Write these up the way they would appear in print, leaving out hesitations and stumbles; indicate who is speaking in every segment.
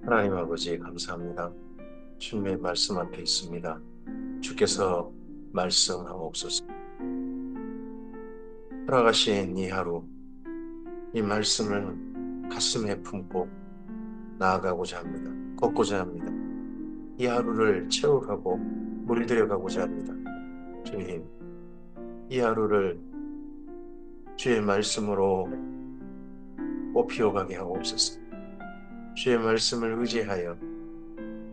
Speaker 1: 하나님 아버지 감사합니다. 주님의 말씀 앞에 있습니다. 주께서 말씀하옵소서. 돌아가신 이 하루, 이 말씀을 가슴에 품고 나아가고자 합니다. 걷고자 합니다. 이 하루를 채워가고 물들여가고자 합니다. 주님, 이 하루를 주의 말씀으로 꽃피워가게 하옵소서. 주의 말씀을 의지하여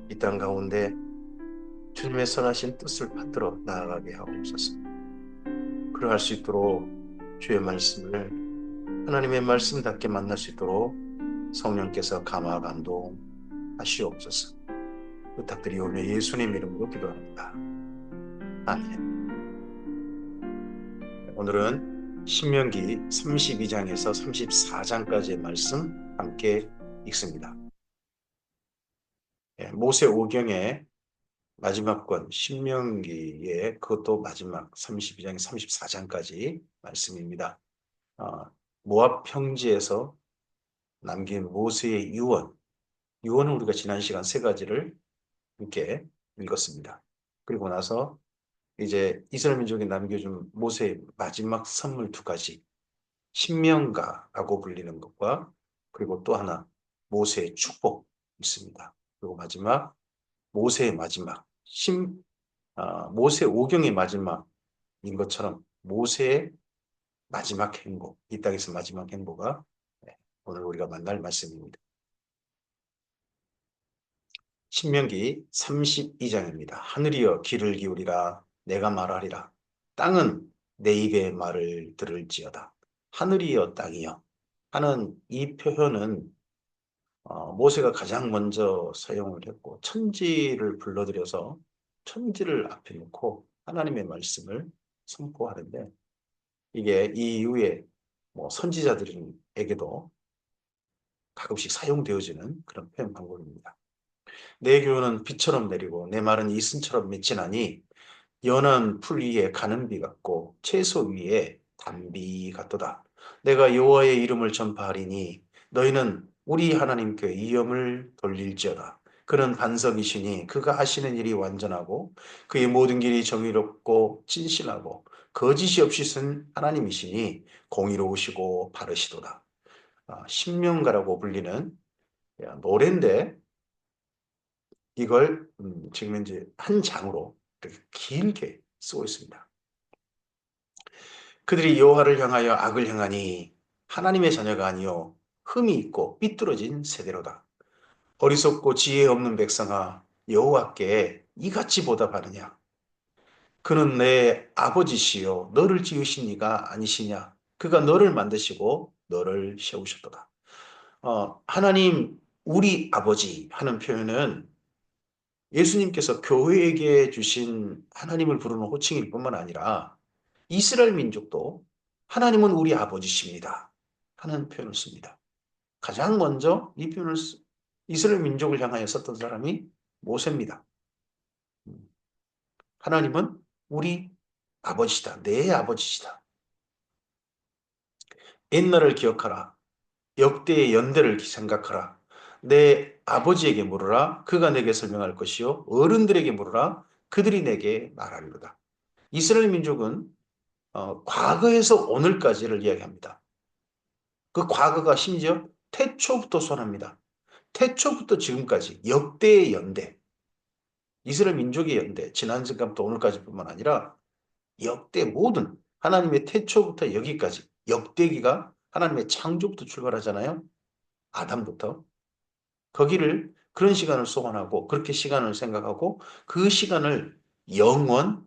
Speaker 1: 이 땅 가운데 주님의 선하신 뜻을 받들어 나아가게 하옵소서. 그러할 수 있도록 주의 말씀을 하나님의 말씀답게 만날 수 있도록 성령께서 감화 감동하시옵소서. 부탁드리오며 예수님 이름으로 기도합니다. 아멘. 오늘은 신명기 32장에서 34장까지의 말씀 함께 읽습니다. 모세 오경의 마지막 권 신명기의 그것도 마지막 32장 34장까지 말씀입니다. 모압 평지에서 남긴 모세의 유언은 우리가 지난 시간 세 가지를 함께 읽었습니다. 그리고 나서 이제 이스라엘 민족이 남겨준 모세의 마지막 선물 두 가지, 신명가라고 불리는 것과 그리고 또 하나 모세의 축복 있습니다. 그리고 마지막 모세의 마지막 모세 오경의 마지막인 것처럼 모세의 마지막 행보, 이 땅에서 마지막 행보가 오늘 우리가 만날 말씀입니다. 신명기 32장입니다. 하늘이여 귀를 기울이라 내가 말하리라. 땅은 내 입의 말을 들을지어다. 하늘이여 땅이여 하는 이 표현은 모세가 가장 먼저 사용을 했고 천지를 불러들여서 천지를 앞에 놓고 하나님의 말씀을 선포하는데 이게 이 이후에 뭐 선지자들에게도 가끔씩 사용되어지는 그런 표현 방법입니다. 내 교훈은 비처럼 내리고 내 말은 이슬처럼 맺히나니 연한 풀 위에 가는 비 같고 채소 위에 단비 같도다. 내가 여호와의 이름을 전파하리니 너희는 우리 하나님께 이음을 돌릴지어다. 그는 반석이시니 그가 하시는 일이 완전하고 그의 모든 길이 정의롭고 진실하고 거짓이 없이 쓴 하나님이시니 공의로우시고 바르시도다. 신명가라고 불리는 노래인데 이걸 지금 이제 한 장으로 이렇게 길게 쓰고 있습니다. 그들이 여호와를 향하여 악을 행하니 하나님의 자녀가 아니요 흠이 있고 삐뚤어진 세대로다. 어리석고 지혜 없는 백성아 여호와께 이같이 보답하느냐. 그는 내 아버지시요 너를 지으신 이가 아니시냐. 그가 너를 만드시고 너를 세우셨도다. 하나님 우리 아버지 하는 표현은 예수님께서 교회에게 주신 하나님을 부르는 호칭일 뿐만 아니라 이스라엘 민족도 하나님은 우리 아버지십니다 하는 표현을 씁니다. 가장 먼저 이 표현을 이스라엘 민족을 향하여 썼던 사람이 모세입니다. 하나님은 우리 아버지시다. 내 아버지시다. 옛날을 기억하라. 역대의 연대를 생각하라. 내 아버지에게 물으라. 그가 내게 설명할 것이요. 어른들에게 물으라. 그들이 내게 말하리로다. 이스라엘 민족은 과거에서 오늘까지를 이야기합니다. 그 과거가 심지어 태초부터 선합니다. 태초부터 지금까지 역대의 연대, 이스라엘 민족의 연대, 지난 시간부터 오늘까지뿐만 아니라 역대 모든 하나님의 태초부터 여기까지 역대기가 하나님의 창조부터 출발하잖아요. 아담부터. 거기를 그런 시간을 소환하고 그렇게 시간을 생각하고 그 시간을 영원이라고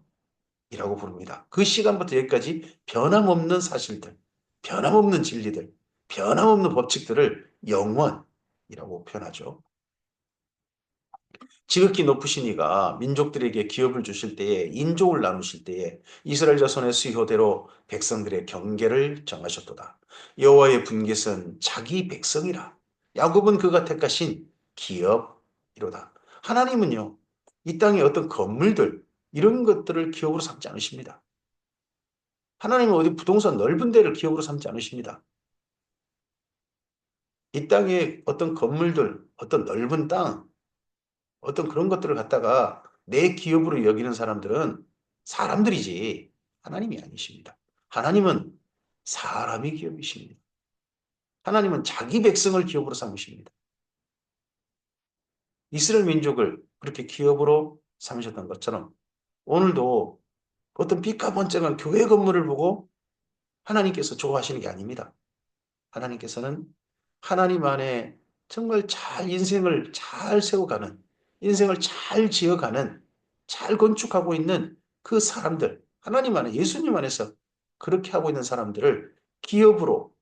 Speaker 1: 부릅니다. 그 시간부터 여기까지 변함없는 사실들, 변함없는 진리들, 변함없는 법칙들을 영원이라고 표현하죠. 지극히 높으신 이가 민족들에게 기업을 주실 때에 인족을 나누실 때에 이스라엘 자손의 수효대로 백성들의 경계를 정하셨도다. 여호와의 분깃은 자기 백성이라. 야곱은 그가 택하신 기업이로다. 하나님은요, 이 땅의 어떤 건물들 이런 것들을 기업으로 삼지 않으십니다. 하나님은 어디 부동산 넓은 데를 기업으로 삼지 않으십니다. 이 땅에 어떤 건물들, 어떤 넓은 땅, 어떤 그런 것들을 갖다가 내 기업으로 여기는 사람들은 사람들이지 하나님이 아니십니다. 하나님은 사람이 기업이십니다. 하나님은 자기 백성을 기업으로 삼으십니다. 이스라엘 민족을 그렇게 기업으로 삼으셨던 것처럼 오늘도 어떤 빛가번쩍한 교회 건물을 보고 하나님께서 좋아하시는 게 아닙니다. 하나님께서는 하나님 안에 정말 잘 인생을 잘 세워가는, 인생을 잘 지어가는, 잘 건축하고 있는 그 사람들, 하나님 안에, 예수님 안에서 그렇게 하고 있는 사람들을 기업으로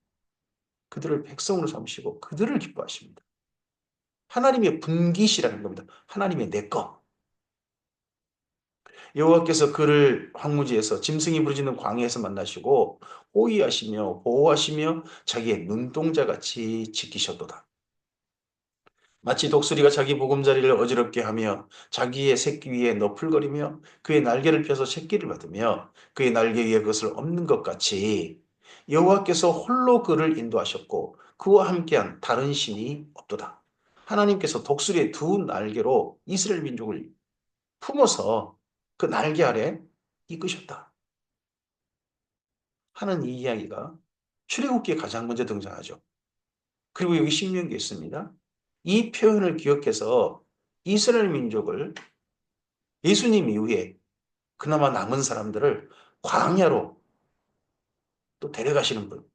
Speaker 1: 그들을 백성으로 삼으시고 그들을 기뻐하십니다. 하나님의 분기시라는 겁니다. 하나님의 내 것. 여호와께서 그를 황무지에서 짐승이 부르짖는 광야에서 만나시고 호위하시며 보호하시며 자기의 눈동자같이 지키셨도다. 마치 독수리가 자기 보금자리를 어지럽게 하며 자기의 새끼 위에 너풀거리며 그의 날개를 펴서 새끼를 받으며 그의 날개 위에 그것을 엎는 것 같이 여호와께서 홀로 그를 인도하셨고 그와 함께한 다른 신이 없도다. 하나님께서 독수리의 두 날개로 이스라엘 민족을 품어서 그 날개 아래 이끄셨다 하는 이 이야기가 출애굽기에 가장 먼저 등장하죠. 그리고 여기 신명기에 있습니다. 이 표현을 기억해서 이스라엘 민족을 예수님 이후에 그나마 남은 사람들을 광야로 또 데려가시는 분,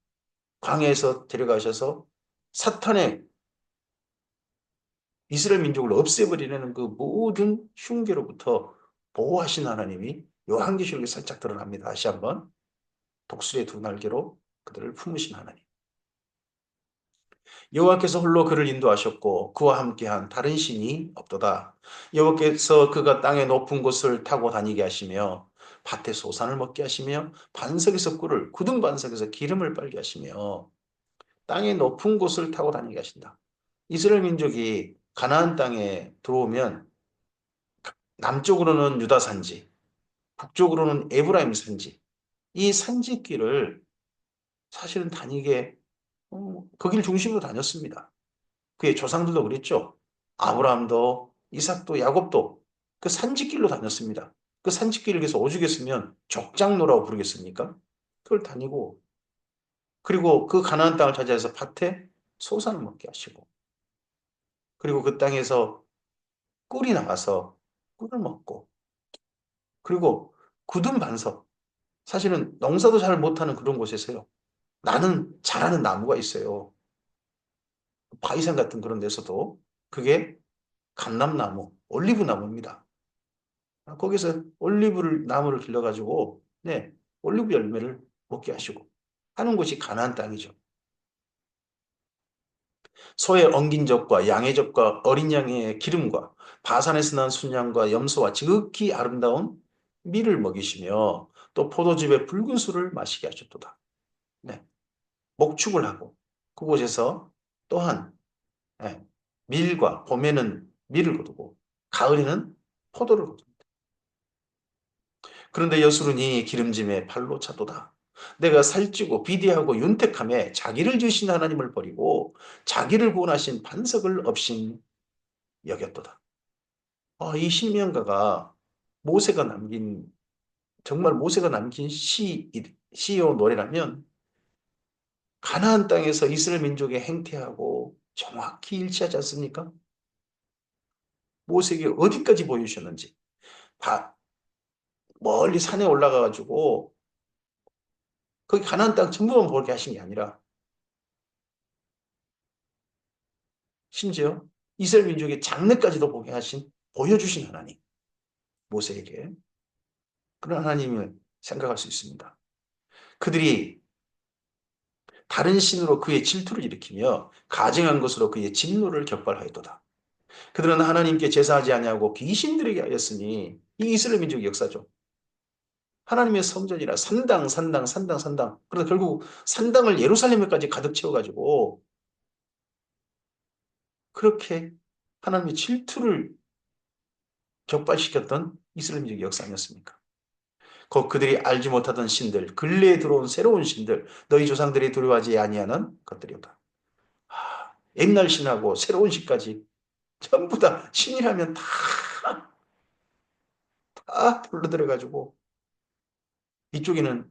Speaker 1: 광야에서 데려가셔서 사탄의 이스라엘 민족을 없애버리려는 그 모든 흉계로부터 보호하신 하나님이 요한계시록에 살짝 드러납니다. 다시 한번 독수리의 두 날개로 그들을 품으신 하나님. 여호와께서 홀로 그를 인도하셨고 그와 함께한 다른 신이 없도다. 여호와께서 그가 땅의 높은 곳을 타고 다니게 하시며 밭에 소산을 먹게 하시며 반석에서 꿀을 굳은 반석에서 기름을 빨게 하시며 땅의 높은 곳을 타고 다니게 하신다. 이스라엘 민족이 가나안 땅에 들어오면 남쪽으로는 유다 산지, 북쪽으로는 에브라임 산지, 이 산지길을 사실은 다니게 거기를 중심으로 다녔습니다. 그의 조상들도 그랬죠. 아브라함도 이삭도 야곱도 그 산지길로 다녔습니다. 그 산지길을 위해서 오죽했으면 족장로라고 부르겠습니까? 그걸 다니고 그리고 그 가나안 땅을 차지해서 밭에 소산을 먹게 하시고 그리고 그 땅에서 꿀이 나가서 꿀을 먹고 그리고 굳은 반석 사실은 농사도 잘 못하는 그런 곳에서요. 나는 잘하는 나무가 있어요. 바위산 같은 그런 데서도 그게 감람나무, 올리브 나무입니다. 거기서 올리브를 나무를 길러가지고 네 올리브 열매를 먹게 하시고 하는 곳이 가나안 땅이죠. 소의 엉긴 젖과 양의 젖과 어린 양의 기름과 바산에서 난 순양과 염소와 지극히 아름다운 밀을 먹이시며 또 포도즙의 붉은 술을 마시게 하셨도다. 네, 목축을 하고 그곳에서 또한 네, 밀과 봄에는 밀을 거두고 가을에는 포도를 거두고 그런데 여수run이 기름짐에 발로 차도다. 내가 살찌고 비대하고 윤택함에 자기를 지으신 하나님을 버리고 자기를 구원하신 반석을 없인 여겼도다. 이 신명가가 모세가 남긴 정말 모세가 남긴 시요 노래라면 가나안 땅에서 이스라엘 민족의 행태하고 정확히 일치하지 않습니까? 모세에게 어디까지 보여주셨는지 멀리 산에 올라가가지고 거기 가나안 땅 전부만 보게 하신 게 아니라 심지어 이스라엘 민족의 장래까지도 보게 하신 보여주신 하나님 모세에게 그런 하나님을 생각할 수 있습니다. 그들이 다른 신으로 그의 질투를 일으키며 가증한 것으로 그의 진노를 격발하였도다. 그들은 하나님께 제사하지 아니하고 귀신들에게 하였으니 이 이스라엘 민족의 역사죠. 하나님의 성전이라 산당 산당 산당 산당 그래서 결국 산당을 예루살렘에까지 가득 채워가지고 그렇게 하나님의 질투를 격발시켰던 이스라엘 민족의 역사 아니었습니까? 그들이 알지 못하던 신들, 근래에 들어온 새로운 신들, 너희 조상들이 두려워하지 아니하는 것들이었다. 옛날 신하고 새로운 신까지 전부 다 신이라면 다 불러들여가지고 이쪽에는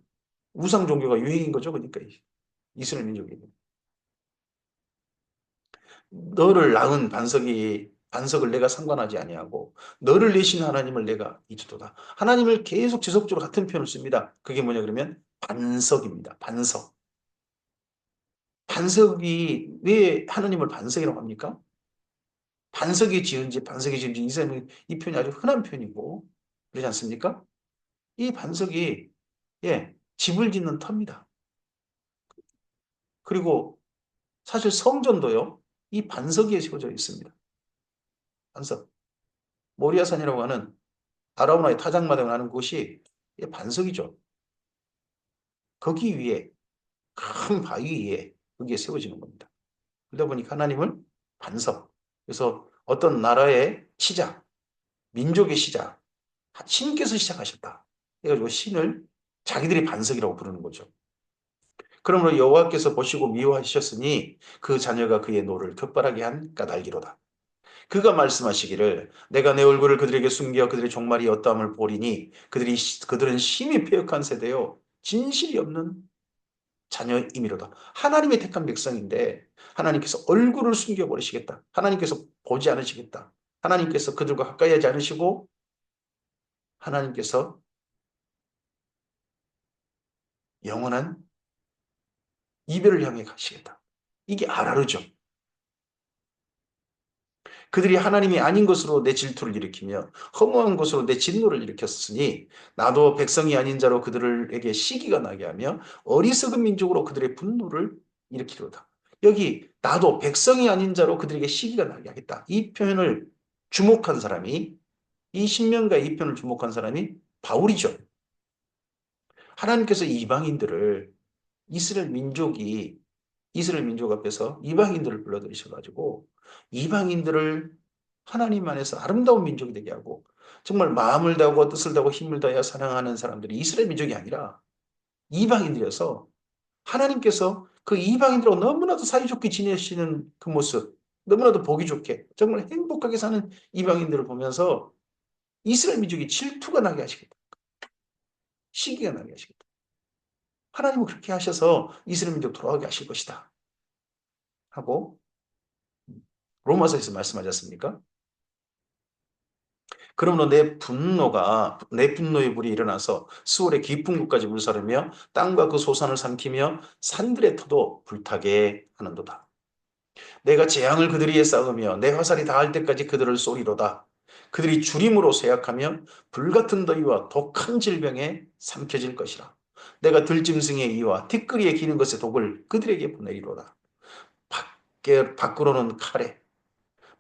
Speaker 1: 우상 종교가 유행인 거죠. 그러니까 이스라엘 민족이. 너를 낳은 반석을 내가 상관하지 아니하고 너를 내신 하나님을 내가 잊도다. 하나님을 계속 지속적으로 같은 표현을 씁니다. 그게 뭐냐 그러면 반석입니다. 반석. 반석이 왜 하나님을 반석이라고 합니까? 반석이 지은지 이 표현이 아주 흔한 표현이고 그렇지 않습니까? 이 반석이 집을 짓는 터입니다. 그리고 사실 성전도요. 이 반석 위에 세워져 있습니다. 반석. 모리아산이라고 하는 아라우나의 타작마당을 하는 곳이 반석이죠. 거기 위에 큰 바위 위에 거기에 세워지는 겁니다. 그러다 보니까 하나님은 반석. 그래서 어떤 나라의 시작, 민족의 시작, 신께서 시작하셨다. 그래가지고 신을 자기들이 반석이라고 부르는 거죠. 그러므로 여호와께서 보시고 미워하셨으니 그 자녀가 그의 노를 급발하게 한 까닭이로다. 그가 말씀하시기를 내가 내 얼굴을 그들에게 숨겨 그들의 종말이 어떠함을 보리니 그들은 심히 패역한 세대요 진실이 없는 자녀임이로다. 하나님의 택한 백성인데 하나님께서 얼굴을 숨겨버리시겠다. 하나님께서 보지 않으시겠다. 하나님께서 그들과 가까이 하지 않으시고 하나님께서 영원한 이별을 향해 가시겠다. 이게 아라르죠. 그들이 하나님이 아닌 것으로 내 질투를 일으키며 허무한 것으로 내 진노를 일으켰으니 나도 백성이 아닌 자로 그들에게 시기가 나게 하며 어리석은 민족으로 그들의 분노를 일으키로다. 여기 나도 백성이 아닌 자로 그들에게 시기가 나게 하겠다. 이 표현을 주목한 사람이 이 신명가의 이 표현을 주목한 사람이 바울이죠. 하나님께서 이방인들을 이스라엘 민족 앞에서 이방인들을 불러들이셔가지고 이방인들을 하나님 안에서 아름다운 민족이 되게 하고 정말 마음을 다하고 뜻을 다하고 힘을 다하여 사랑하는 사람들이 이스라엘 민족이 아니라 이방인들이어서 하나님께서 그 이방인들하고 너무나도 사이좋게 지내시는 그 모습, 너무나도 보기 좋게 정말 행복하게 사는 이방인들을 보면서 이스라엘 민족이 질투가 나게 하시겠다. 시기가 나게 하시겠다. 하나님은 그렇게 하셔서 이스라엘 민족 돌아가게 하실 것이다. 하고 로마서에서 말씀하지 않습니까? 그러므로 내 분노의 불이 일어나서 수월의 깊은 곳까지 물사르며 땅과 그 소산을 삼키며 산들의 터도 불타게 하는도다. 내가 재앙을 그들 위에 쌓으며 내 화살이 닿을 때까지 그들을 쏘리로다. 그들이 주림으로 쇠약하며 불같은 더위와 독한 질병에 삼켜질 것이라. 내가 들짐승의 이와 티끌이에 기는 것의 독을 그들에게 보내리로다. 밖으로는 칼에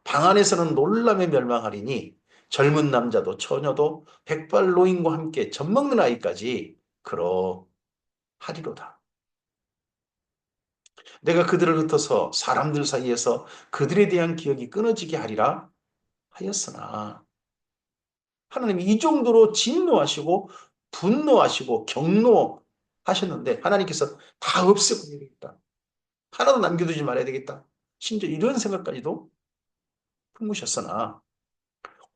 Speaker 1: 방 안에서는 놀람에 멸망하리니 젊은 남자도 처녀도 백발 노인과 함께 젖먹는 아이까지 그러하리로다. 내가 그들을 흩어서 사람들 사이에서 그들에 대한 기억이 끊어지게 하리라 하였으나 하나님이 이 정도로 진노하시고 분노하시고 경노하셨는데 하나님께서 다 없애버려야 되겠다. 하나도 남겨두지 말아야 되겠다. 심지어 이런 생각까지도 품으셨으나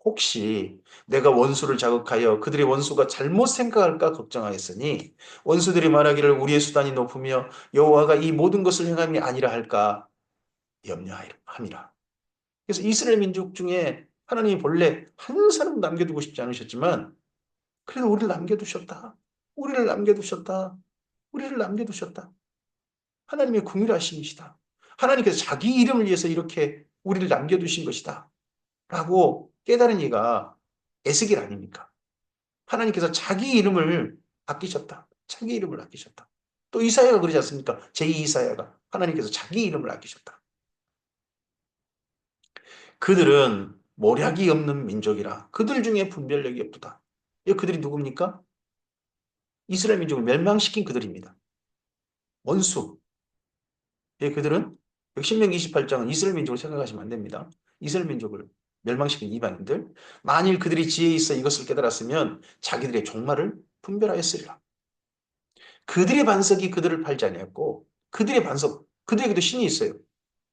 Speaker 1: 혹시 내가 원수를 자극하여 그들의 원수가 잘못 생각할까 걱정하였으니 원수들이 말하기를 우리의 수단이 높으며 여호와가 이 모든 것을 행함이 아니라 할까 염려함이라. 그래서 이스라엘 민족 중에 하나님이 본래 한 사람 남겨두고 싶지 않으셨지만 그래도 우리를 남겨두셨다. 우리를 남겨두셨다. 우리를 남겨두셨다. 하나님의 궁일하심이시다. 하나님께서 자기 이름을 위해서 이렇게 우리를 남겨두신 것이다. 라고 깨달은 이가 에스겔 아닙니까? 하나님께서 자기 이름을 아끼셨다. 자기 이름을 아끼셨다. 또 이사야가 그러지 않습니까? 제2 이사야가 하나님께서 자기 이름을 아끼셨다. 그들은 모략이 없는 민족이라 그들 중에 분별력이 없도다. 그들이 누굽니까? 이스라엘 민족을 멸망시킨 그들입니다. 원수. 그들은 신명기 28장은 이스라엘 민족을 생각하시면 안 됩니다. 이스라엘 민족을 멸망시킨 이방인들. 만일 그들이 지혜 있어 이것을 깨달았으면 자기들의 종말을 분별하였으리라. 그들의 반석이 그들을 팔지 아니했고 그들의 반석, 그들에게도 신이 있어요.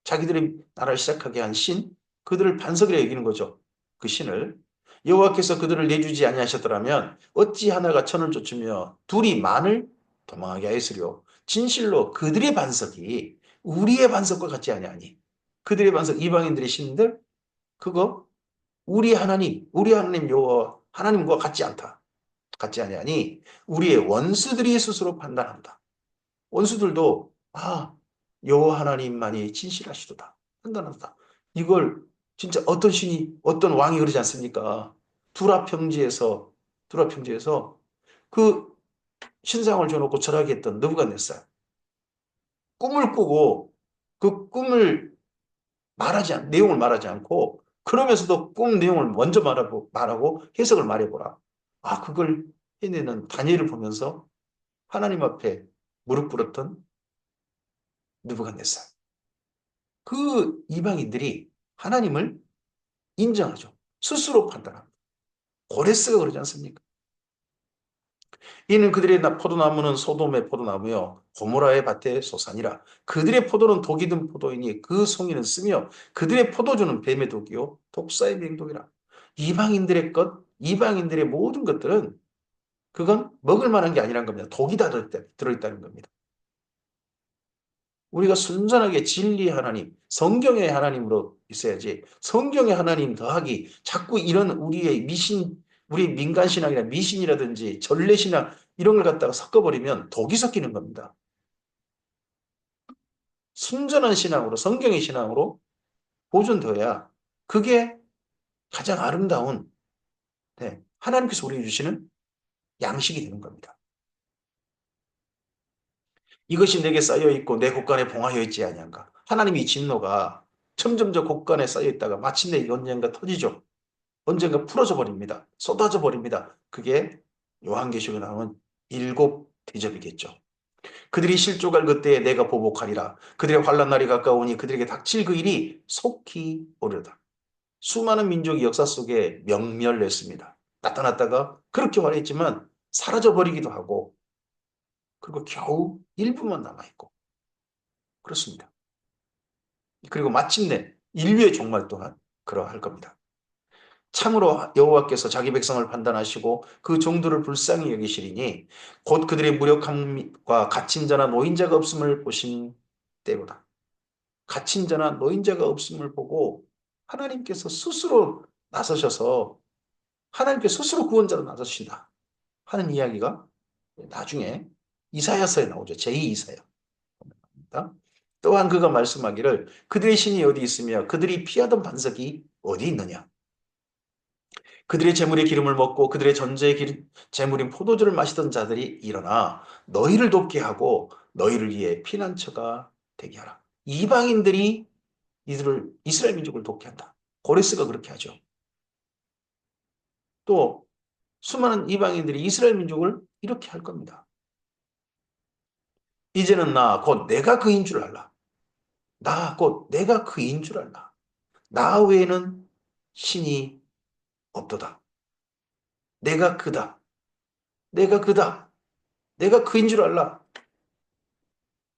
Speaker 1: 자기들이 나라를 시작하게 한 신, 그들을 반석이라 여기는 거죠. 그 신을. 여호와께서 그들을 내주지 아니하셨더라면 어찌 하나가 천을 쫓으며 둘이 만을 도망하게 하였으리요. 진실로 그들의 반석이 우리의 반석과 같지 아니하니. 그들의 반석, 이방인들의 신들, 그거 우리 하나님 여호와 하나님과 같지 않다. 같지 아니하니 우리의 원수들이 스스로 판단한다. 원수들도 여호와 하나님만이 진실하시도다 판단한다. 이걸 진짜 어떤 신이 어떤 왕이 그러지 않습니까? 두라 평지에서 그 신상을 줘놓고 절하게 했던 느부갓네살 꿈을 꾸고 그 꿈을 내용을 말하지 않고 그러면서도 꿈 내용을 먼저 말하고 해석을 말해보라. 그걸 해내는 다니엘을 보면서 하나님 앞에 무릎 꿇었던 느부갓네살. 그 이방인들이 하나님을 인정하죠. 스스로 판단합니다. 고레스가 그러지 않습니까? 이는 그들의 포도나무는 소돔의 포도나무요 고모라의 밭의 소산이라. 그들의 포도는 독이 든 포도이니 그 송이는 쓰며 그들의 포도주는 뱀의 독이요 독사의 맹독이라. 이방인들의 모든 것들은 그건 먹을 만한 게 아니란 겁니다. 독이 다 들어있다는 겁니다. 우리가 순전하게 진리 하나님, 성경의 하나님으로 있어야지. 성경의 하나님 더하기 자꾸 이런 우리 민간신앙이나 미신이라든지 전래신앙 이런 걸 갖다가 섞어버리면 독이 섞이는 겁니다. 순전한 신앙으로, 성경의 신앙으로 보존되어야 그게 가장 아름다운, 네, 하나님께서 우리에게 주시는 양식이 되는 겁니다. 이것이 내게 쌓여 있고 내 곳간에 봉하여 있지 아니한가. 하나님의 진노가 점점 곳간에 쌓여 있다가 마침내 이 언젠가 터지죠. 언젠가 풀어져 버립니다. 쏟아져 버립니다. 그게 요한계시록에 나오는 일곱 대접이겠죠. 그들이 실족할 그때에 내가 보복하리라. 그들의 환난 날이 가까우니 그들에게 닥칠 그 일이 속히 오려다. 수많은 민족이 역사 속에 명멸했습니다. 나타났다가 그렇게 화려했지만 사라져 버리기도 하고 그리고 겨우 일부만 남아있고 그렇습니다. 그리고 마침내 인류의 종말 또한 그러할 겁니다. 참으로 여호와께서 자기 백성을 판단하시고 그 종들을 불쌍히 여기시리니 곧 그들의 무력함과 갇힌 자나 노인자가 없음을 보신 때로다. 갇힌 자나 노인자가 없음을 보고 하나님께서 스스로 나서셔서 하나님께 스스로 구원자로 나서신다 하는 이야기가 나중에 이사야서에 나오죠. 제2 이사야. 또한 그가 말씀하기를 그들의 신이 어디 있으며 그들이 피하던 반석이 어디 있느냐. 그들의 재물의 기름을 먹고 그들의 전제의 재물인 포도주를 마시던 자들이 일어나 너희를 돕게 하고 너희를 위해 피난처가 되게 하라. 이방인들이 이스라엘 민족을 돕게 한다. 고레스가 그렇게 하죠. 또 수많은 이방인들이 이스라엘 민족을 이렇게 할 겁니다. 이제는 나 곧 내가 그인 줄 알라. 나 곧 내가 그인 줄 알라. 나 외에는 신이 없도다. 내가 그다. 내가 그다. 내가 그인 줄 알라.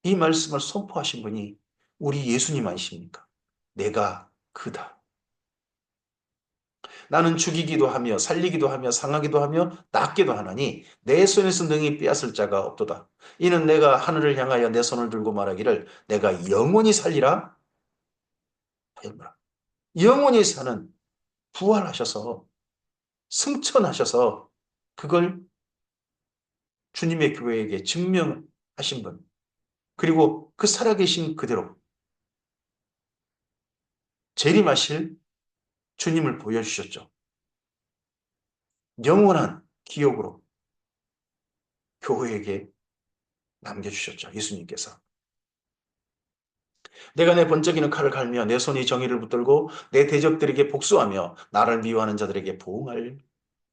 Speaker 1: 이 말씀을 선포하신 분이 우리 예수님 아니십니까? 내가 그다. 나는 죽이기도 하며 살리기도 하며 상하기도 하며 낫기도 하나니 내 손에서 능히 빼앗을 자가 없도다. 이는 내가 하늘을 향하여 내 손을 들고 말하기를 내가 영원히 살리라 하였노라. 영원히 사는 부활하셔서 승천하셔서 그걸 주님의 교회에게 증명하신 분 그리고 그 살아계신 그대로 재림하실 주님을 보여주셨죠. 영원한 기억으로 교회에게 남겨주셨죠. 예수님께서. 내가 내 번쩍이는 칼을 갈며 내 손이 정의를 붙들고 내 대적들에게 복수하며 나를 미워하는 자들에게 보응할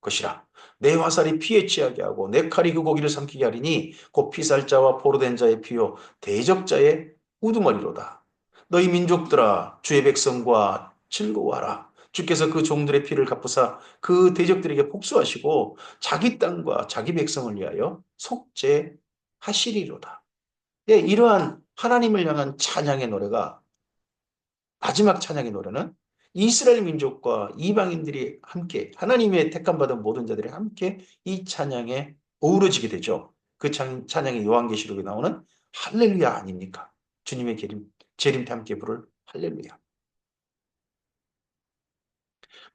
Speaker 1: 것이라. 내 화살이 피에 취하게 하고 내 칼이 그 고기를 삼키게 하리니 곧 피살자와 포로된 자의 피요 대적자의 우두머리로다. 너희 민족들아 주의 백성과 즐거워하라. 주께서 그 종들의 피를 갚으사 그 대적들에게 복수하시고 자기 땅과 자기 백성을 위하여 속죄하시리로다. 예, 이러한 하나님을 향한 찬양의 노래가 마지막 찬양의 노래는 이스라엘 민족과 이방인들이 함께 하나님의 택함받은 모든 자들이 함께 이 찬양에 어우러지게 되죠. 그 찬양이 요한계시록에 나오는 할렐루야 아닙니까? 주님의 재림때 함께 부를 할렐루야.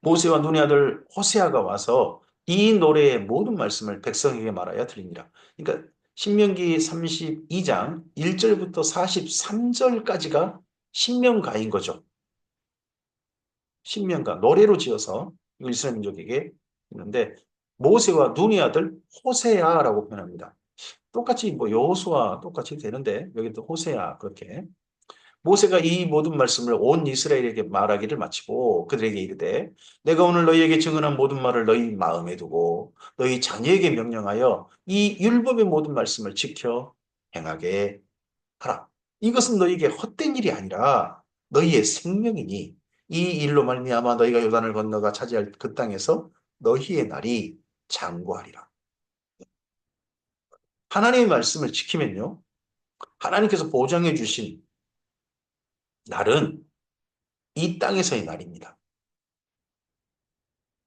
Speaker 1: 모세와 눈의 아들 호세아가 와서 이 노래의 모든 말씀을 백성에게 말하여 들립니다. 그러니까 신명기 32장 1절부터 43절까지가 신명가인 거죠. 신명가, 노래로 지어서 이스라엘 민족에게 있는데 모세와 눈의 아들 호세아라고 표현합니다. 똑같이 뭐 여호수아 똑같이 되는데 여기도 호세아 그렇게 모세가 이 모든 말씀을 온 이스라엘에게 말하기를 마치고 그들에게 이르되 내가 오늘 너희에게 증언한 모든 말을 너희 마음에 두고 너희 자녀에게 명령하여 이 율법의 모든 말씀을 지켜 행하게 하라. 이것은 너희에게 헛된 일이 아니라 너희의 생명이니 이 일로 말미암아 너희가 요단을 건너가 차지할 그 땅에서 너희의 날이 장구하리라. 하나님의 말씀을 지키면요. 하나님께서 보장해 주신 날은 이 땅에서의 날입니다.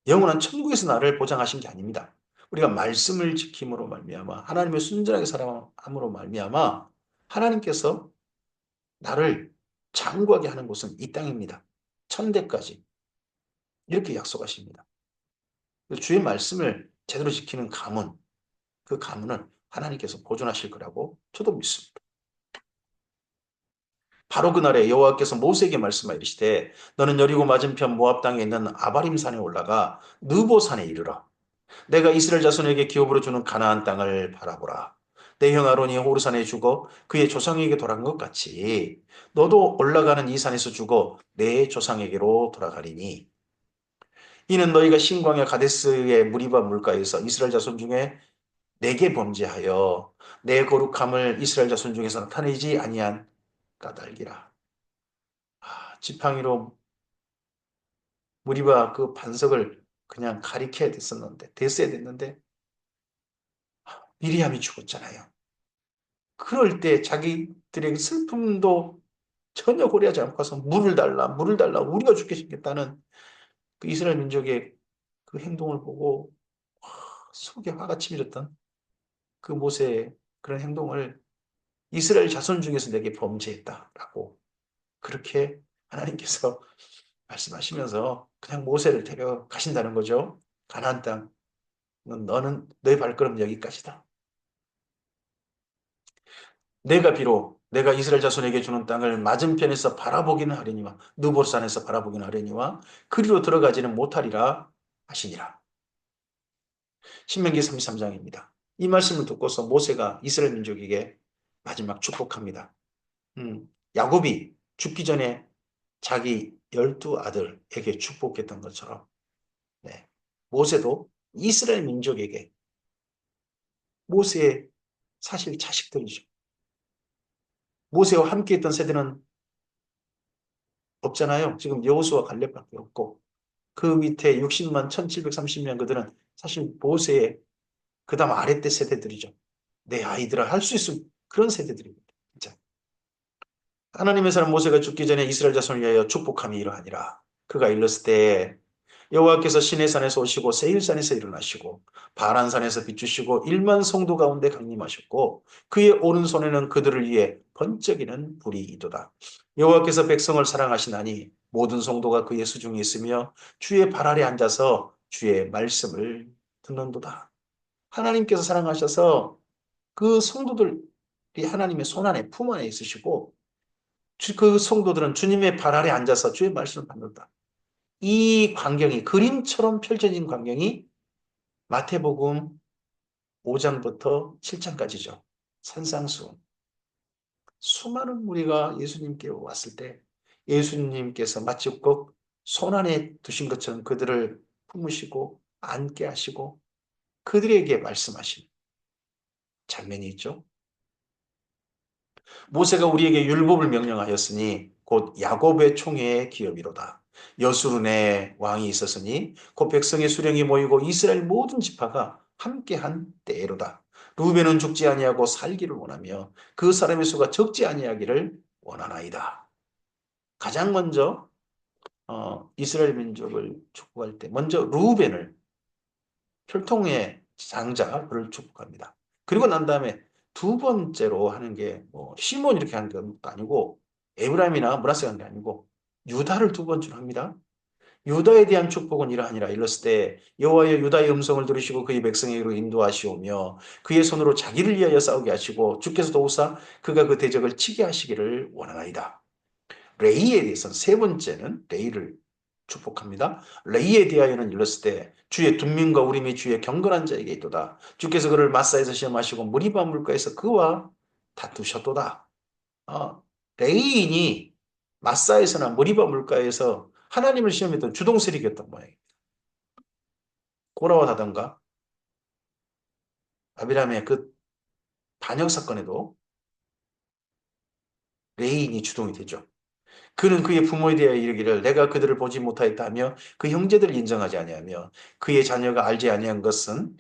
Speaker 1: 영원한 천국에서 나를 보장하신 게 아닙니다. 우리가 말씀을 지킴으로 말미암아 하나님의 순전하게 살아감으로 말미암아 하나님께서 나를 장구하게 하는 곳은 이 땅입니다. 천대까지 이렇게 약속하십니다. 주의 말씀을 제대로 지키는 가문, 그 가문은 하나님께서 보존하실 거라고 저도 믿습니다. 바로 그날에 여호와께서 모세에게 말씀하여 이르시되 너는 여리고 맞은편 모압 땅에 있는 아바림 산에 올라가 느보 산에 이르러 내가 이스라엘 자손에게 기업으로 주는 가나안 땅을 바라보라. 내 형 아론이 호르산에 죽어 그의 조상에게 돌아간 것 같이 너도 올라가는 이 산에서 죽어 내 조상에게로 돌아가리니 이는 너희가 신광야 가데스의 무리바 물가에서 이스라엘 자손 중에 내게 범죄하여 내 거룩함을 이스라엘 자손 중에서 나타내지 아니한 까닭이라. 지팡이로 무리바 그 반석을 그냥 가리켜야 됐었는데 됐어야 됐는데 미리암이 죽었잖아요. 그럴 때 자기들의 슬픔도 전혀 고려하지 않고 서 물을 달라, 물을 달라, 우리가 죽게 생겼다는 그 이스라엘 민족의 그 행동을 보고 속에 화가 치밀었던 그 모세의 그런 행동을 이스라엘 자손 중에서 내게 범죄했다라고 그렇게 하나님께서 말씀하시면서 그냥 모세를 데려가신다는 거죠. 가나안 땅, 너는 너의 발걸음 여기까지다. 내가 비록 내가 이스라엘 자손에게 주는 땅을 맞은편에서 바라보기는 하려니와 느보산에서 바라보기는 하려니와 그리로 들어가지는 못하리라 하시니라. 신명기 33장입니다. 이 말씀을 듣고서 모세가 이스라엘 민족에게 마지막 축복합니다. 야곱이 죽기 전에 자기 12아들에게 축복했던 것처럼 네. 모세도 이스라엘 민족에게 모세의 사실 자식들이죠. 모세와 함께 했던 세대는 없잖아요. 지금 여호수아 갈렙밖에 없고 그 밑에 60만 1730명 그들은 사실 모세의 그 다음 아래 때 세대들이죠. 내 아이들아 할 수 있을 그런 세대들입니다. 진짜. 하나님의 사람 모세가 죽기 전에 이스라엘 자손을 위하여 축복함이 이러하니라. 그가 일렀을 때 여호와께서 시내산에서 오시고 세일산에서 일어나시고 바란산에서 비추시고 1만 성도 가운데 강림하셨고 그의 오른손에는 그들을 위해 번쩍이는 불이 있도다. 여호와께서 백성을 사랑하시나니 모든 성도가 그의 수중에 있으며 주의 발 아래 앉아서 주의 말씀을 듣는도다. 하나님께서 사랑하셔서 그 성도들이 하나님의 손 안에 품 안에 있으시고 그 성도들은 주님의 발 아래 앉아서 주의 말씀을 받는다. 이 광경이 그림처럼 펼쳐진 광경이 마태복음 5장부터 7장까지죠. 산상수훈. 수많은 무리가 예수님께 왔을 때 예수님께서 마치 꼭 손 안에 두신 것처럼 그들을 품으시고 안게 하시고 그들에게 말씀하신 장면이 있죠. 모세가 우리에게 율법을 명령하였으니 곧 야곱의 총회의 기업이로다. 여수룬의 왕이 있었으니 곧 백성의 수령이 모이고 이스라엘 모든 지파가 함께한 때로다. 루벤은 죽지 아니하고 살기를 원하며 그 사람의 수가 적지 아니하기를 원하나이다. 가장 먼저 이스라엘 민족을 축복할 때 먼저 루벤을 혈통의 장자 그를 축복합니다. 그리고 난 다음에 두 번째로 하는 게 뭐 시몬 이렇게 하는 것도 아니고 에브라임이나 므낫세가 하는 게 아니고 유다를 두 번째로 합니다. 유다에 대한 축복은 이러하니라. 일렀을 때 여호와여 유다의 음성을 들으시고 그의 백성에게로 인도하시오며 그의 손으로 자기를 위하여 싸우게 하시고 주께서 도우사 그가 그 대적을 치게 하시기를 원하나이다. 레이에 대해서는 세 번째는 레이를 축복합니다. 레이에 대하여는 일렀을 때 주의 둔민과 우림이 주의 경건한 자에게 있도다. 주께서 그를 마사에서 시험하시고 무리바 물가에서 그와 다투셨도다. 어, 레이인이 마사에서나 무리바 물가에서 하나님을 시험했던 주동세력이었던 모양이에요. 고라와 다단과 아비람의 그 반역 사건에도 레이인이 주동이 되죠. 그는 그의 부모에 대하여 이르기를 내가 그들을 보지 못하였다 하며 그 형제들을 인정하지 아니하며 그의 자녀가 알지 아니한 것은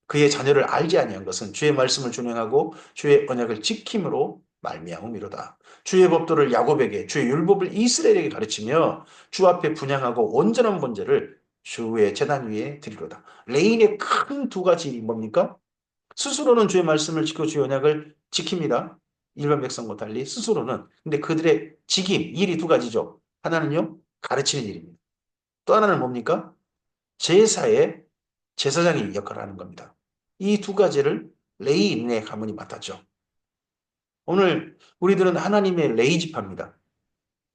Speaker 1: 그의 자녀를 알지 아니한 것은 주의 말씀을 준행하고 주의 언약을 지킴으로 말미암음이로다. 주의 법도를 야곱에게 주의 율법을 이스라엘에게 가르치며 주 앞에 분향하고 온전한 번제를 주의 제단 위에 드리로다. 레인의 큰 두 가지 뭡니까? 스스로는 주의 말씀을 지켜 주의 언약을 지킵니다. 일반 백성과 달리 스스로는. 근데 그들의 직임, 일이 두 가지죠. 하나는요, 가르치는 일입니다. 또 하나는 뭡니까? 제사의 제사장의 역할을 하는 겁니다. 이 두 가지를 레이인의 가문이 맡았죠. 오늘 우리들은 하나님의 레이 지파입니다.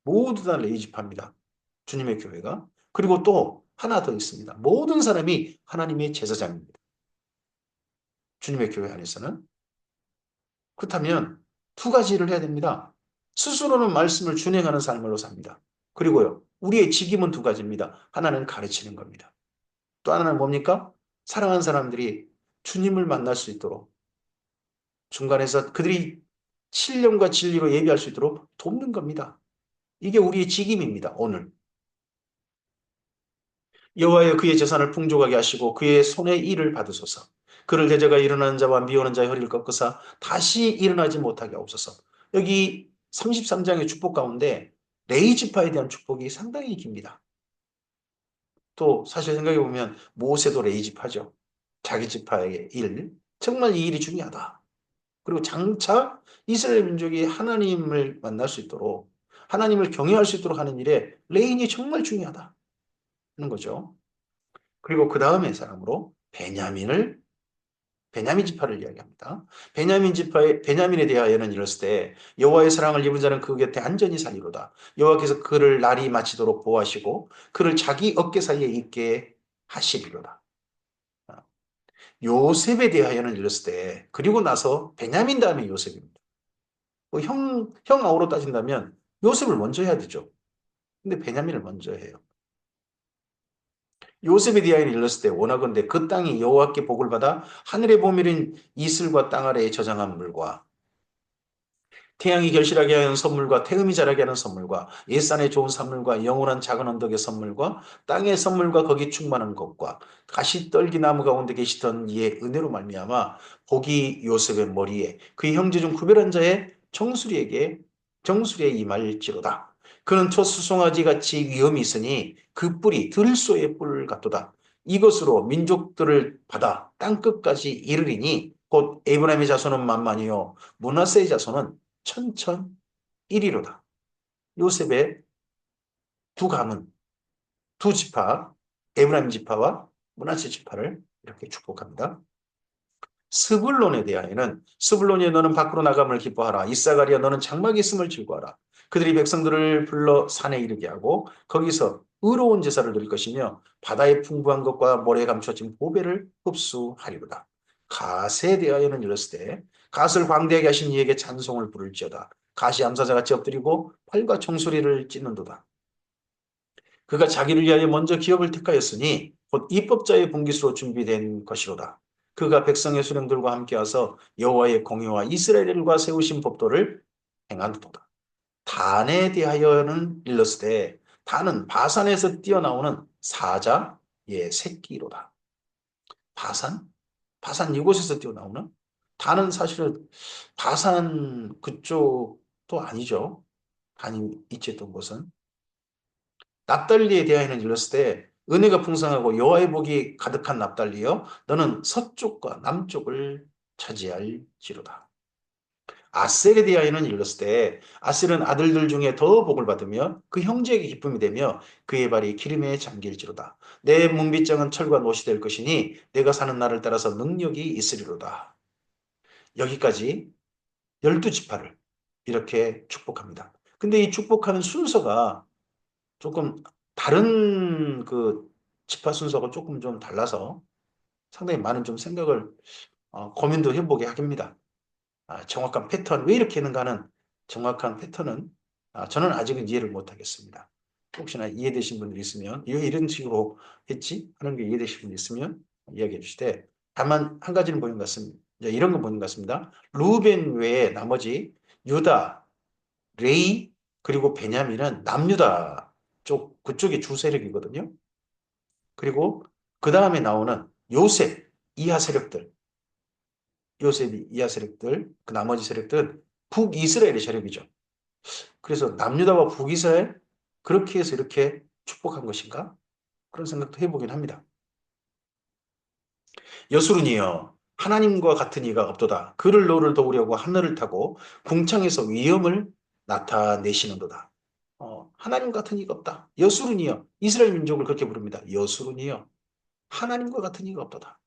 Speaker 1: 모두 다 레이 지파입니다. 주님의 교회가. 그리고 또 하나 더 있습니다. 모든 사람이 하나님의 제사장입니다. 주님의 교회 안에서는. 그렇다면 두 가지를 해야 됩니다. 스스로는 말씀을 준행하는 삶으로 삽니다. 그리고요, 우리의 직임은 두 가지입니다. 하나는 가르치는 겁니다. 또 하나는 뭡니까? 사랑하는 사람들이 주님을 만날 수 있도록 중간에서 그들이 신령과 진리로 예비할 수 있도록 돕는 겁니다. 이게 우리의 직임입니다. 오늘. 여호와여 그의 재산을 풍족하게 하시고 그의 손의 일을 받으소서. 그를 대저가 일어나는 자와 미워하는 자의 허리를 꺾으사 다시 일어나지 못하게 하옵소서. 여기 33장의 축복 가운데 레위 지파에 대한 축복이 상당히 깁니다. 또 사실 생각해 보면 모세도 레위 지파죠. 자기 지파의 일. 정말 이 일이 중요하다. 그리고 장차 이스라엘 민족이 하나님을 만날 수 있도록 하나님을 경외할 수 있도록 하는 일에 레인이 정말 중요하다 하는 거죠. 그리고 그 다음에 사람으로 베냐민 지파를 이야기합니다. 베냐민에 대하여는 이랬을 때 여호와의 사랑을 입은 자는 그 곁에 안전히 살리로다. 여호와께서 그를 날이 마치도록 보호하시고 그를 자기 어깨 사이에 있게 하시리로다. 요셉에 대하여는 이랬을 때 그리고 나서 베냐민 다음에 요셉입니다. 뭐 형 아우로 따진다면 요셉을 먼저 해야 되죠. 근데 베냐민을 먼저 해요. 요셉에 대하여 일렀을 때 원하건대 그 땅이 여호와께 복을 받아 하늘의 보밀인 이슬과 땅 아래에 저장한 물과 태양이 결실하게 하는 선물과 태음이 자라게 하는 선물과 옛산의 좋은 선물과 영원한 작은 언덕의 선물과 땅의 선물과 거기 충만한 것과 가시떨기 나무 가운데 계시던 이의 은혜로 말미암아 복이 요셉의 머리에 그의 형제 중 구별한 자의 정수리에 임할지로다. 그는 초수송아지 같이 위엄이 있으니 그 뿔이 들소의 뿔 같도다. 이것으로 민족들을 받아 땅끝까지 이르리니 곧 에브라임의 자손은 만만이요 므낫세의 자손은 천천일이로다. 요셉의 두 가문, 두 지파, 에브라임 지파와 므낫세 지파를 이렇게 축복합니다. 스불론에 대하여는 스불론이여 너는 밖으로 나감을 기뻐하라. 이사가리야 너는 장막에 있음을 즐거워하라. 그들이 백성들을 불러 산에 이르게 하고 거기서 의로운 제사를 드릴 것이며 바다의 풍부한 것과 모래에 감춰진 보배를 흡수하리로다. 갓에 대하여는 이랬을 때 갓을 광대하게 하신 이에게 찬송을 부를지어다. 갓이 암사자같이 엎드리고 팔과 총소리를 찢는도다. 그가 자기를 위하여 먼저 기업을 택하였으니 곧 입법자의 분깃으로 준비된 것이로다. 그가 백성의 수령들과 함께 와서 여호와의 공의와 이스라엘과 세우신 법도를 행한도다. 단에 대하여는 일렀으되 단은 바산에서 뛰어나오는 사자의 새끼로다. 바산? 바산 이곳에서 뛰어나오는? 단은 사실은 바산 그쪽도 아니죠. 단이 있었던 곳은 납달리에 대하여는 일렀을 때 은혜가 풍성하고 여호와의 복이 가득한 납달리여 너는 서쪽과 남쪽을 차지할지로다. 아셀에 대하여는 일렀을 때 아셀은 아들들 중에 더 복을 받으며 그 형제에게 기쁨이 되며 그의 발이 기름에 잠길지로다. 내 문빗장은 철과 못이 될 것이니 내가 사는 날을 따라서 능력이 있으리로다. 여기까지 12지파를 이렇게 축복합니다. 근데 이 축복하는 순서가 조금 다른 그 지파 순서가 조금 좀 달라서 상당히 많은 좀 생각을 고민도 해보게 합니다. 정확한 패턴, 왜 이렇게 했는가 하는 정확한 패턴은 저는 아직은 이해를 못하겠습니다. 혹시나 이해되신 분들이 있으면 왜 이런 식으로 했지? 하는 게 이해되신 분이 있으면 이야기해 주시되 다만 한 가지는 보는 것 같습니다. 이제 이런 거 보는 것 같습니다. 루벤 외에 나머지 유다, 레이 그리고 베냐민은 남유다 쪽 그쪽의 주 세력이거든요. 그리고 그 다음에 나오는 요셉 이하 세력들, 요셉 이하 세력들, 그 나머지 세력들은 북이스라엘의 세력이죠. 그래서 남유다와 북이스라엘 그렇게 해서 이렇게 축복한 것인가? 그런 생각도 해보긴 합니다. 여수run이여 하나님과 같은 이가 없도다. 그를 너를 도우려고 하늘을 타고 궁창에서 위엄을 나타내시는도다. 하나님 같은 이가 없다. 여수run이여 이스라엘 민족을 그렇게 부릅니다. 여수run이여 하나님과 같은 이가 없도다.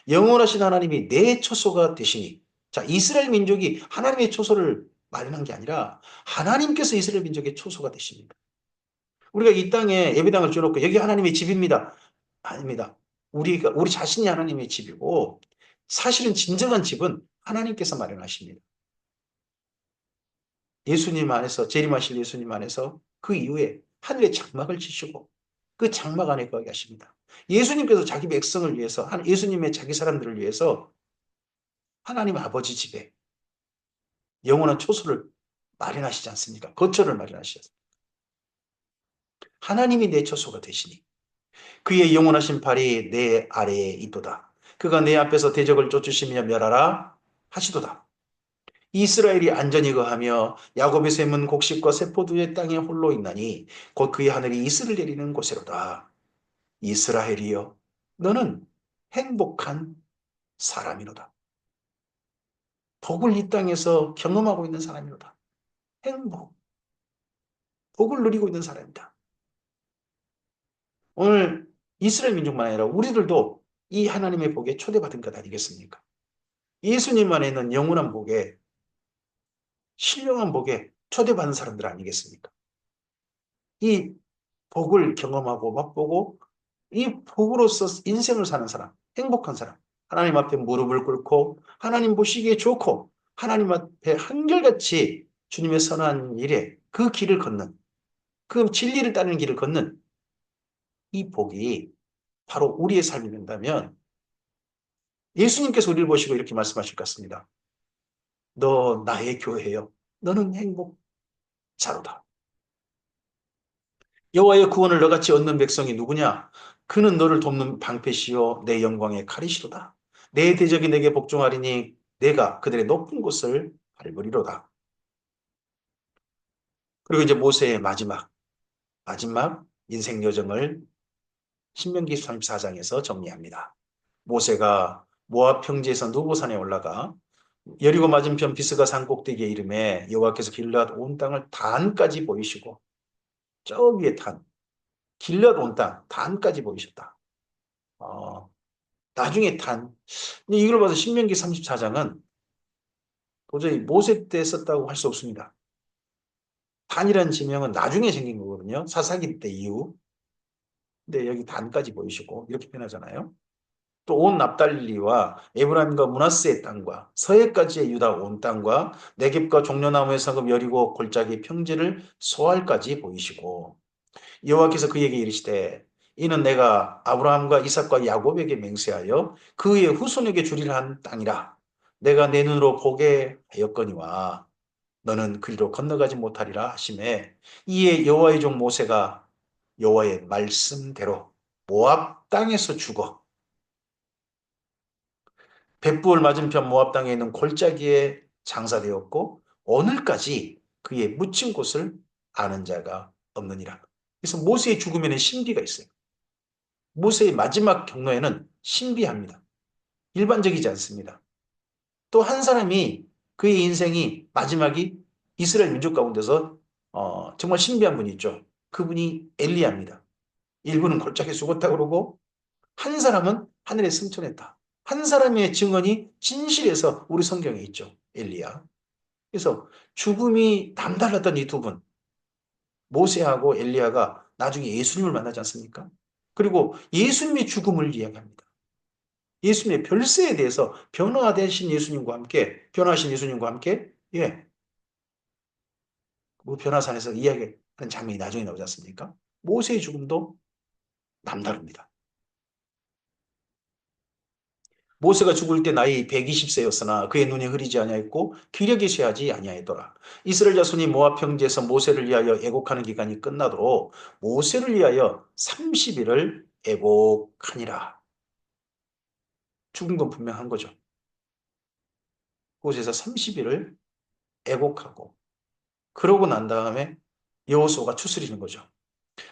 Speaker 1: 영원하신 하나님이 내 초소가 되시니 자 이스라엘 민족이 하나님의 초소를 마련한 게 아니라 하나님께서 이스라엘 민족의 초소가 되십니다. 우리가 이 땅에 예배당을 줘놓고 여기 하나님의 집입니다. 아닙니다. 우리 자신이 하나님의 집이고 사실은 진정한 집은 하나님께서 마련하십니다. 예수님 안에서 재림하실 예수님 안에서 그 이후에 하늘에 장막을 치시고 그 장막 안에 거기 하십니다. 예수님께서 자기 백성을 위해서 예수님의 자기 사람들을 위해서 하나님 아버지 집에 영원한 초소를 마련하시지 않습니까? 거처를 마련하셨습니다. 하나님이 내 초소가 되시니 그의 영원하신 팔이 내 아래에 있도다. 그가 내 앞에서 대적을 쫓으시며 멸하라 하시도다. 이스라엘이 안전히 거하며 야곱의 샘은 곡식과 세포두의 땅에 홀로 있나니 곧 그의 하늘이 이슬을 내리는 곳이로다. 이스라엘이여 너는 행복한 사람이로다. 복을 이 땅에서 경험하고 있는 사람이로다. 행복, 복을 누리고 있는 사람이다. 오늘 이스라엘 민족만 아니라 우리들도 이 하나님의 복에 초대받은 것 아니겠습니까? 예수님 안에 있는 영원한 복에 신령한 복에 초대받은 사람들 아니겠습니까? 이 복을 경험하고 맛보고 이 복으로서 인생을 사는 사람, 행복한 사람, 하나님 앞에 무릎을 꿇고 하나님 보시기에 좋고 하나님 앞에 한결같이 주님의 선한 일에 그 길을 걷는 그 진리를 따르는 길을 걷는 이 복이 바로 우리의 삶이 된다면 예수님께서 우리를 보시고 이렇게 말씀하실 것 같습니다. 너 나의 교회요. 너는 행복자로다. 여호와의 구원을 너같이 얻는 백성이 누구냐? 그는 너를 돕는 방패시요 내 영광의 칼이시로다. 내 대적이 내게 복종하리니 내가 그들의 높은 곳을 밟으리로다. 그리고 이제 모세의 마지막 인생 여정을 신명기 34장에서 정리합니다. 모세가 모압 평지에서 누보산에 올라가 여리고 맞은편 비스가 산 꼭대기에 이름에 여호와께서 길앗 온 땅을 단까지 보이시고 저 위에 길앗 온 땅 단까지 보이셨다. 어, 나중에 근데 이걸 봐서 신명기 34장은 도저히 모세 때 썼다고 할 수 없습니다. 단이라는 지명은 나중에 생긴 거거든요. 사사기 때 이후. 근데 여기 단까지 보이시고 이렇게 표현하잖아요. 또 온 납달리와 에브라임과 므낫세의 땅과 서해까지의 유다 온 땅과 네겝과 종려나무의 성읍 여리고 골짜기 평지를 소알까지 보이시고 여호와께서 그에게 이르시되 이는 내가 아브라함과 이삭과 야곱에게 맹세하여 그의 후손에게 주리라 한 땅이라 내가 내 눈으로 보게 하였거니와 너는 그리로 건너가지 못하리라 하시매 이에 여호와의 종 모세가 여호와의 말씀대로 모압 땅에서 죽어 벳부을 맞은편 모압 땅에 있는 골짜기에 장사되었고 오늘까지 그의 묻힌 곳을 아는 자가 없느니라. 그래서 모세의 죽음에는 신비가 있어요. 모세의 마지막 경로에는 신비합니다. 일반적이지 않습니다. 또 한 사람이 그의 인생이 마지막이 이스라엘 민족 가운데서 정말 신비한 분이 있죠. 그분이 엘리야입니다. 일부는 골짜기 죽었다 그러고 한 사람은 하늘에 승천했다. 한 사람의 증언이 진실해서 우리 성경에 있죠. 엘리야. 그래서 죽음이 남달랐던 이 두 분, 모세하고 엘리야가 나중에 예수님을 만나지 않습니까? 그리고 예수님의 죽음을 이야기합니다. 예수님의 별세에 대해서 변화되신 예수님과 함께, 변화하신 예수님과 함께, 그 변화산에서 이야기하는 장면이 나중에 나오지 않습니까? 모세의 죽음도 남다릅니다. 모세가 죽을 때 나이 120세였으나 그의 눈이 흐리지 아니하였고 기력이 쇠하지 아니하였더라. 이스라엘 자손이 모압 평지에서 모세를 위하여 애곡하는 기간이 끝나도록 모세를 위하여 30일을 애곡하니라. 죽은 건 분명한 거죠. 그곳에서 30일을 애곡하고 그러고 난 다음에 여호수아가 추스리는 거죠.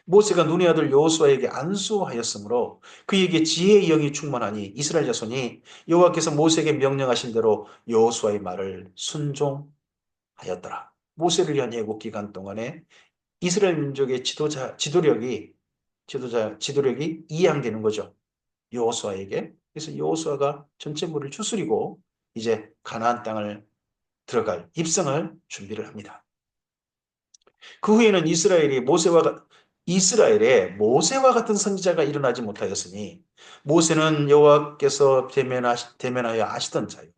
Speaker 1: 모세가 눈의 아들 여호수아에게 안수하였으므로 그에게 지혜의 영이 충만하니 이스라엘 자손이 여호와께서 모세에게 명령하신 대로 여호수아의 말을 순종하였더라. 모세를 위한 예국 기간 동안에 이스라엘 민족의 지도력이 이양되는 거죠. 여호수아에게. 그래서 여호수아가 전체 무리를 추스리고 이제 가나안 땅을 들어갈 입성할 준비를 합니다. 그 후에는 이스라엘에 모세와 같은 선지자가 일어나지 못하였으니 모세는 여호와께서 대면하여 아시던 자요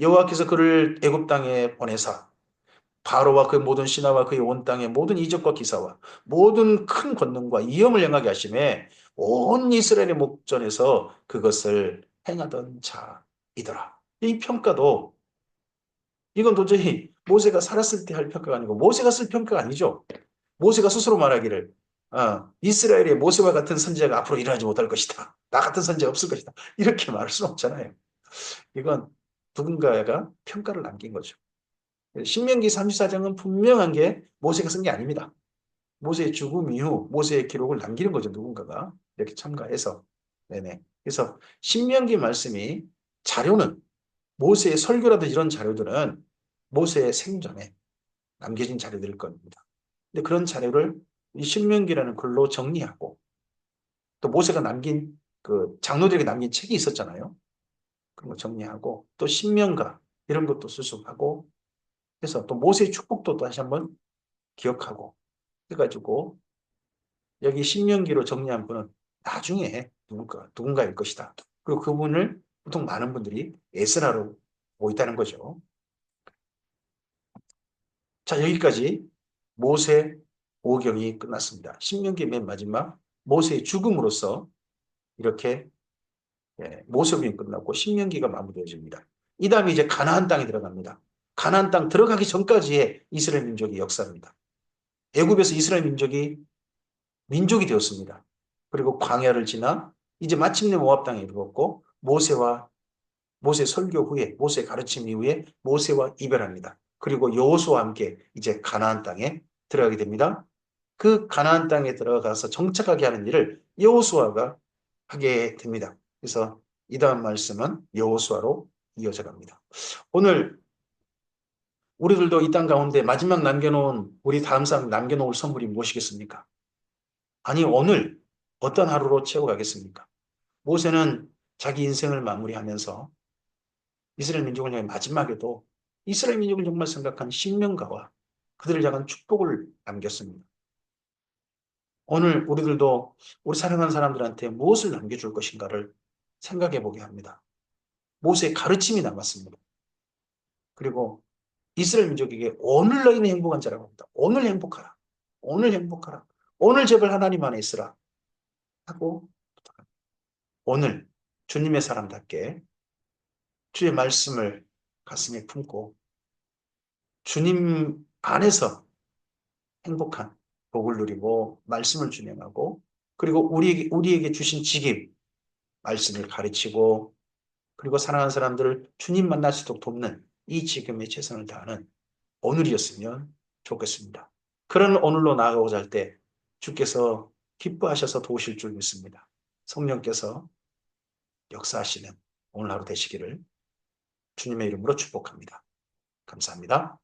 Speaker 1: 여호와께서 그를 애굽 땅에 보내사 바로와 그 모든 신하와 그의 온 땅의 모든 이적과 기사와 모든 큰 권능과 위엄을 행하게 하심에 온 이스라엘의 목전에서 그것을 행하던 자이더라. 이 평가도 이건 도저히 모세가 살았을 때 할 평가가 아니고 모세가 쓸 평가가 아니죠. 모세가 스스로 말하기를 이스라엘의 모세와 같은 선지자가 앞으로 일어나지 못할 것이다. 나 같은 선지자가 없을 것이다. 이렇게 말할 수는 없잖아요. 이건 누군가가 평가를 남긴 거죠. 신명기 34장은 분명한 게 모세가 쓴 게 아닙니다. 모세의 죽음 이후 모세의 기록을 남기는 거죠. 누군가가 이렇게 첨가해서. 네네. 그래서 신명기 말씀이 자료는 모세의 설교라든지 이런 자료들은 모세의 생전에 남겨진 자료들일 겁니다. 근데 그런 자료를 이 신명기라는 글로 정리하고 또 모세가 남긴 그 장로들에게 남긴 책이 있었잖아요. 그런 거 정리하고 또 신명가 이런 것도 수습하고 해서 또 모세의 축복도 다시 한번 기억하고 해가지고 여기 신명기로 정리한 분은 나중에 누군가일 것이다. 그리고 그분을 보통 많은 분들이 에스라로 보고 있다는 거죠. 자, 여기까지 모세 오경이 끝났습니다. 신명기 맨 마지막 모세의 죽음으로써 이렇게 모세오경이 끝났고 신명기가 마무리되어집니다. 이 다음에 이제 가나안 땅에 들어갑니다. 가나안 땅 들어가기 전까지의 이스라엘 민족의 역사입니다. 애굽에서 이스라엘 민족이 되었습니다. 그리고 광야를 지나 이제 마침내 모압 땅에 이르렀고 모세 설교 후에 모세 가르침 이후에 모세와 이별합니다. 그리고 여호수아와 함께 이제 가나안 땅에 들어가게 됩니다. 그 가나안 땅에 들어가서 정착하게 하는 일을 여호수아가 하게 됩니다. 그래서 이 다음 말씀은 여호수아로 이어져 갑니다. 오늘 우리들도 이 땅 가운데 마지막 남겨놓은 우리 다음 사람 남겨놓을 선물이 무엇이겠습니까? 아니 오늘 어떤 하루로 채워가겠습니까? 모세는 자기 인생을 마무리하면서 이스라엘 민족을 향해 마지막에도 이스라엘 민족을 정말 생각한 신명가와 그들을 향한 축복을 남겼습니다. 오늘 우리들도 우리 사랑하는 사람들한테 무엇을 남겨줄 것인가를 생각해 보게 합니다. 모세의 가르침이 남았습니다. 그리고 이스라엘 민족에게 오늘 너희는 행복한 자라고 합니다. 오늘 행복하라. 오늘 행복하라. 오늘 제발 하나님 안에 있으라. 하고 오늘 주님의 사람답게 주의 말씀을 가슴에 품고 주님 안에서 행복한 복을 누리고 말씀을 준행하고 그리고 우리에게 주신 직임, 말씀을 가르치고 그리고 사랑하는 사람들을 주님 만날 수 있도록 돕는 이 지금의 최선을 다하는 오늘이었으면 좋겠습니다. 그런 오늘로 나아가고자 할 때 주께서 기뻐하셔서 도우실 줄 믿습니다. 성령께서 역사하시는 오늘 하루 되시기를 주님의 이름으로 축복합니다. 감사합니다.